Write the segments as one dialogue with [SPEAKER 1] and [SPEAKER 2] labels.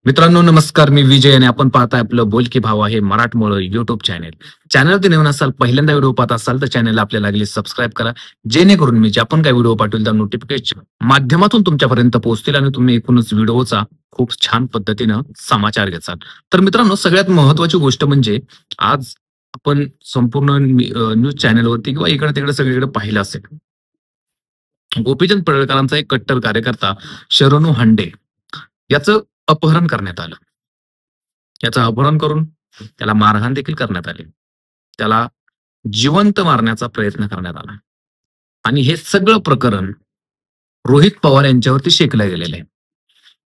[SPEAKER 1] मित्रांनो नमस्कार, मी विजय आणि आपण पाहताय आपलं बोल की भावा हे मराठमोळं युट्यूब चॅनलवरती नवीन असाल, पहिल्यांदा व्हिडिओ पाहत असाल तर चॅनलला आपल्या लागली सबस्क्राईब करा, जेणेकरून मी जे आपण काय व्हिडिओ पाठवतील त्या नोटिफिकेशन माध्यमातून तुमच्यापर्यंत पोहोचतील आणि तुम्ही एकूणच व्हिडिओचा खूप छान पद्धतीनं समाचार घ्याल. तर मित्रांनो, सगळ्यात महत्वाची गोष्ट म्हणजे आज आपण संपूर्ण न्यूज चॅनलवरती किंवा इकडे तिकडे सगळीकडे पाहिलं असेल, गोपीचंद पडळकरांचा एक कट्टर कार्यकर्ता शरणू हांडे याचं अपहरण करण्यात आलं. याचं अपहरण करून त्याला मारहाण देखील करण्यात आली. त्याला जिवंत मारण्याचा प्रयत्न करण्यात आला आणि हे सगळं प्रकरण रोहित पवार यांच्यावरती शेकलं गेलेलं आहे.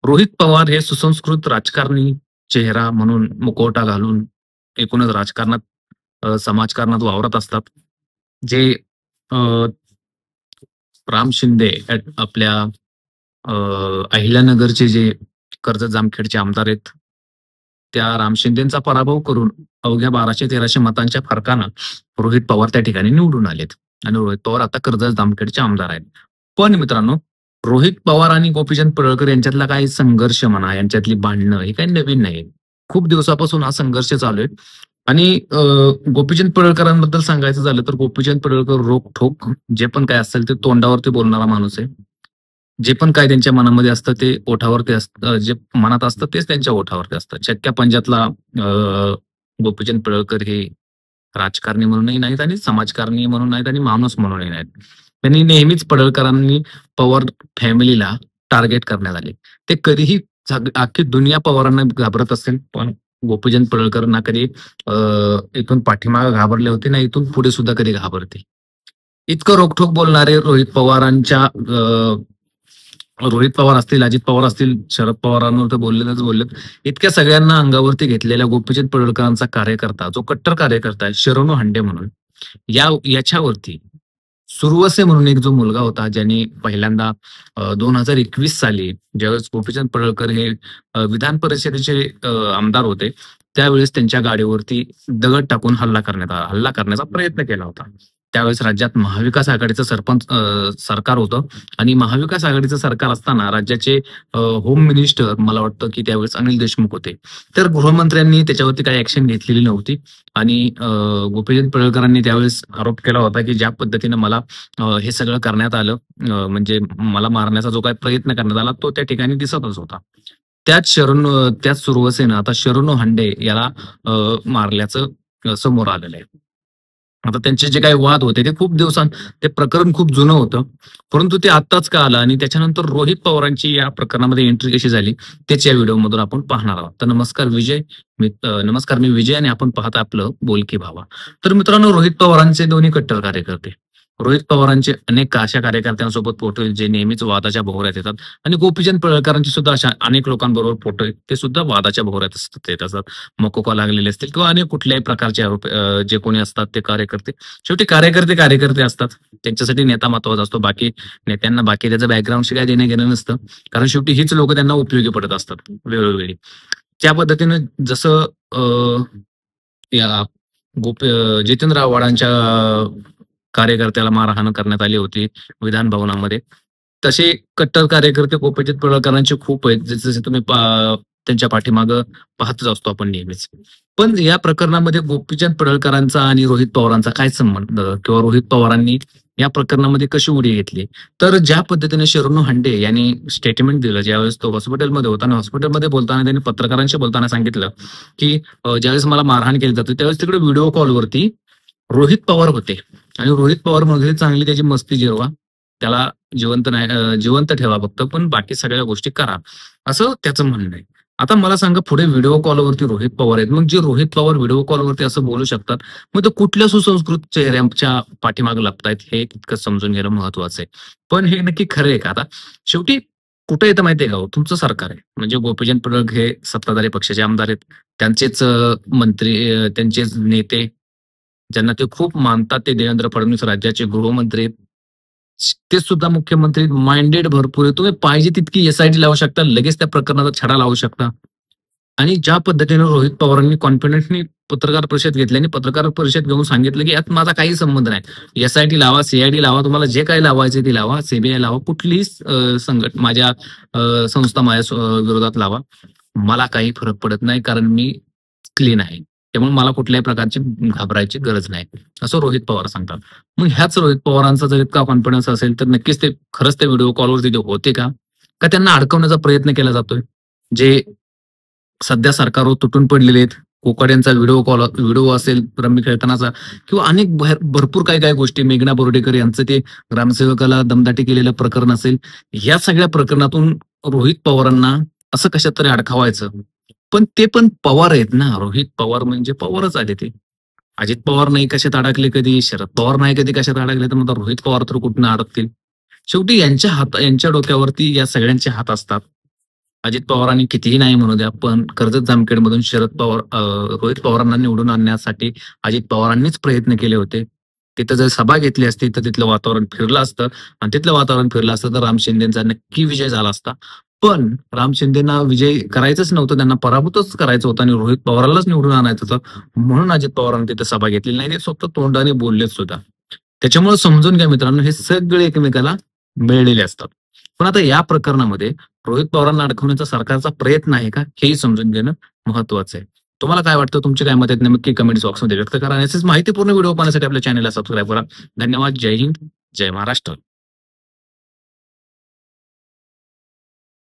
[SPEAKER 1] रोहित पवार हे सुसंस्कृत राजकारणी चेहरा म्हणून मुखवटा घालून एकूणच राजकारणात समाजकारणात वावरत असतात. जे अ, राम शिंदे आपल्या अहिल्यानगरचे जे कर्जत जामखेडचे आमदार आहेत, त्या राम शिंदेचा पराभव करून अवघ्या 1200-1300 मतांच्या फरकानं रोहित पवार त्या ठिकाणी निवडून आलेत आणि रोहित पवार आता कर्जत जामखेडचे आमदार आहेत. पण मित्रांनो, रोहित पवार आणि गोपीचंद पडळकर यांच्यातला काही संघर्ष म्हणा, यांच्यातली भांडणं हे काही नवीन नाही. खूप दिवसापासून हा संघर्ष चालू आहे आणि गोपीचंद पडळकरांबद्दल सांगायचं झालं तर गोपीचंद पडळकर रोखठोक जे पण काय असेल ते तोंडावरती बोलणारा माणूस आहे. जे पण काय त्यांच्या मनामध्ये असतं ते ओठावरती असतं, जे मनात असतं तेच त्यांच्या ओठावरती असतं. चक्क्या पंजातला गोपीचंद पडळकर हे राजकारणी म्हणूनही नाहीत आणि समाजकारणी म्हणून नाहीत आणि माणूस म्हणूनही नाहीत. त्यांनी नेहमीच पडळकरांनी पवार फॅमिलीला टार्गेट करण्यात आले. ते कधीही अख्खी दुनिया पवारांना घाबरत असेल, पण गोपीचंद पडळकरांना कधी इथून पाठीमागे घाबरले होते ना, इथून पुढे सुद्धा कधी घाबरते. इतकं रोखठोक बोलणारे रोहित पवार असतील, अजित पवार असतील, शरद पवारांवर तर बोललेत. इतक्या सगळ्यांना अंगावरती घेतलेल्या गोपीचंद पडळकरांचा कार्यकर्ता, जो कट्टर कार्यकर्ता आहे शरणू हांडे म्हणून, याच्यावरती सुरवसे म्हणून एक जो मुलगा होता, ज्यांनी पहिल्यांदा 2021 साली ज्यावेळेस गोपीचंद पडळकर हे विधान परिषदेचे आमदार होते, त्यावेळेस त्यांच्या गाडीवरती दगड टाकून हल्ला करण्याचा प्रयत्न केला होता. त्यावेळेस राज्यात महाविकास आघाडीचं सरकार होतं आणि महाविकास आघाडीचं सरकार असताना राज्याचे होम मिनिस्टर मला वाटतं की त्यावेळेस अनिल देशमुख होते. तर गृहमंत्र्यांनी त्याच्यावरती काही ऍक्शन घेतलेली नव्हती आणि गोपीचंद पडळकरांनी त्यावेळेस आरोप केला होता की ज्या पद्धतीनं मला हे सगळं करण्यात आलं, म्हणजे मला मारण्याचा जो काही प्रयत्न करण्यात आला तो त्या ठिकाणी दिसतच होता. त्याच सुरवसेनं आता शरणू हांडे याला मारल्याचं समोर आलेलं आहे. आता त्यांचे जे काही वाद होते ते खूप ते प्रकरण खूप जुनं होतं, परंतु ते आत्ताच का आलं आणि त्याच्यानंतर रोहित पवारांची या प्रकरणामध्ये एंट्री कशी झाली तेच या व्हिडिओमधून आपण पाहणार आहोत. तर नमस्कार, मी विजय आणि आपण पाहता आपलं बोल की भावा. तर मित्रांनो, रोहित पवारांचे दोन्ही कट्टर कार्यकर्ते, रोहित पवारांचे अनेक अशा कार्यकर्त्यांसोबत फोटो जे नेहमीच वादाच्या भोवऱ्यात येतात आणि गोपीचंद पडळकरांची सुद्धा अशा अनेक लोकांबरोबर फोटो ते सुद्धा वादाच्या भोवऱ्यात येतात. मकोका लागलेले असतील किंवा अनेक कुठल्याही प्रकारचे आरोप जे कोणी असतात ते कार्यकर्ते, शेवटी कार्यकर्ते असतात. त्यांच्यासाठी नेता महत्वाचा असतो. बाकी नेत्यांना बाकी त्याचं बॅकग्राऊंडशी काय देणं घेणं नसतं, कारण शेवटी हीच लोक त्यांना उपयोगी पडत असतात वेळोवेळी. त्या पद्धतीनं जसं या जितेंद्र आव्हाडांच्या कार्यकर्त्याला मारहाण करण्यात आली होती विधान भवनामध्ये, तसे कट्टर कार्यकर्ते गोपीचंद पडळकरांचे खूप आहेत, जसे तुम्ही त्यांच्या पाठीमागं पाहतच असतो आपण नेहमीच. पण या प्रकरणामध्ये गोपीचंद पडळकरांचा आणि रोहित पवारांचा काय संबंध किंवा रोहित पवारांनी या प्रकरणामध्ये कशी उडी घेतली, तर ज्या पद्धतीने शरणू हांडे यांनी स्टेटमेंट दिलं ज्यावेळेस तो हॉस्पिटलमध्ये होता आणि हॉस्पिटलमध्ये बोलताना त्यांनी पत्रकारांशी बोलताना सांगितलं की ज्यावेळेस मला मारहाण केली जाते त्यावेळेस तिकडे व्हिडिओ कॉलवरती रोहित पवार होते आणि रोहित पवार मध्ये चांगली त्याची मस्ती जिरवा, त्याला जिवंत ठेवा फक्त, पण बाकी सगळ्या गोष्टी करा, असं त्याचं म्हणणं आहे. आता मला सांगा, पुढे व्हिडिओ कॉलवरती रोहित पवार आहेत, मग जे रोहित पवार व्हिडिओ कॉलवरती असं बोलू शकतात, मग तो कुठल्या सुसंस्कृत चेहऱ्यांच्या पाठीमागे लपतायत हे तितकं समजून घेणं महत्वाचं आहे. पण हे नक्की खरं आहे का? आता शेवटी कुठे येतं माहितीये का, तुमचं सरकार आहे, म्हणजे गोपीचंद पडळकर हे सत्ताधारी पक्षाचे आमदार आहेत, त्यांचेच मंत्री, त्यांचेच नेते ज्यांना ते खूप मानतात, ते देवेंद्र फडणवीस राज्याचे गृहमंत्री, ते सुद्धा मुख्यमंत्री माइंडेड भरपूर आहे. तुम्ही पाहिजे तितकी SIT लावू शकता, लगेच त्या प्रकरणाचा छडा लावू शकता. आणि ज्या पद्धतीने रोहित पवारांनी कॉन्फिडन्सनी पत्रकार परिषद घेतली आणि पत्रकार परिषद घेऊन सांगितलं की यात माझा काही संबंध नाही, SIT लावा, CID लावा, तुम्हाला जे काही लावायचे ते लावा, CBI लावा, कुठलीही माझ्या संस्था माझ्या विरोधात लावा, मला काही फरक पडत नाही कारण मी क्लीन आहे. त्यामुळे मला कुठल्याही प्रकारची घाबरायची गरज नाही. असं रोहित पवार सांगतात. मग ह्याच रोहित पवारांचा जर इतका कॉन्फिडन्स असेल तर नक्कीच ते खरंच त्या व्हिडिओ कॉलवर तिथे होते का? का त्यांना अडकवण्याचा प्रयत्न केला जातोय? जे सध्या सरकारवर तुटून पडलेले आहेत. कोकाड्यांचा व्हिडिओ असेल रम्मी खेळतानाचा किंवा अनेक भरपूर काही गोष्टी मेघना बोर्डीकर यांचं ते ग्रामसेवकाला दमदाटी केलेलं प्रकरण असेल. या सगळ्या प्रकरणातून रोहित पवारांना असं कशात तरी अडकवायचं. ते पण पवार आहेत ना. रोहित पवार म्हणजे पवारच आले ते. अजित पवार नाही कशात अडकले कधी, शरद पवार नाही कधी कशात अडकले, तर मग रोहित पवार तर कुठनं अडकतील? शेवटी यांच्या डोक्यावरती या सगळ्यांचे हात असतात. अजित पवारांनी कितीही नाही म्हणू द्या, पण कर्जत जामखेडमधून रोहित पवारांना निवडून आणण्यासाठी अजित पवारांनीच प्रयत्न केले होते. तिथं जर सभा घेतली असती, तर तिथलं वातावरण फिरलं असतं आणि तिथलं वातावरण फिरलं असतं, तर राम शिंदेचा नक्की विजय झाला असता. पण राम शिंदेना विजय करायचंच नव्हतं, त्यांना पराभूतच करायचं होतं आणि रोहित पवारांनाच निवडून आणायचं होतं. म्हणून अजित पवारांनी तिथे सभा घेतली नाही. ते स्वतः तोंडाने बोललेच सुद्धा. त्याच्यामुळे समजून घ्या मित्रांनो, हे सगळे एकमेकाला मिळलेले असतात. पण आता या प्रकरणामध्ये रोहित पवारांना अडकवण्याचा सरकारचा प्रयत्न आहे का? हेही समजून घेणं महत्वाचं आहे. तुम्हाला काय वाटतं? तुमची काय मत आहेत? नक्की कमेंट्स बॉक्समध्ये व्यक्त करा आणि असेच माहितीपूर्ण व्हिडिओ पाहण्यासाठी आपल्या चॅनलला सबस्क्राईब करा. धन्यवाद. जय हिंद. जय महाराष्ट्र.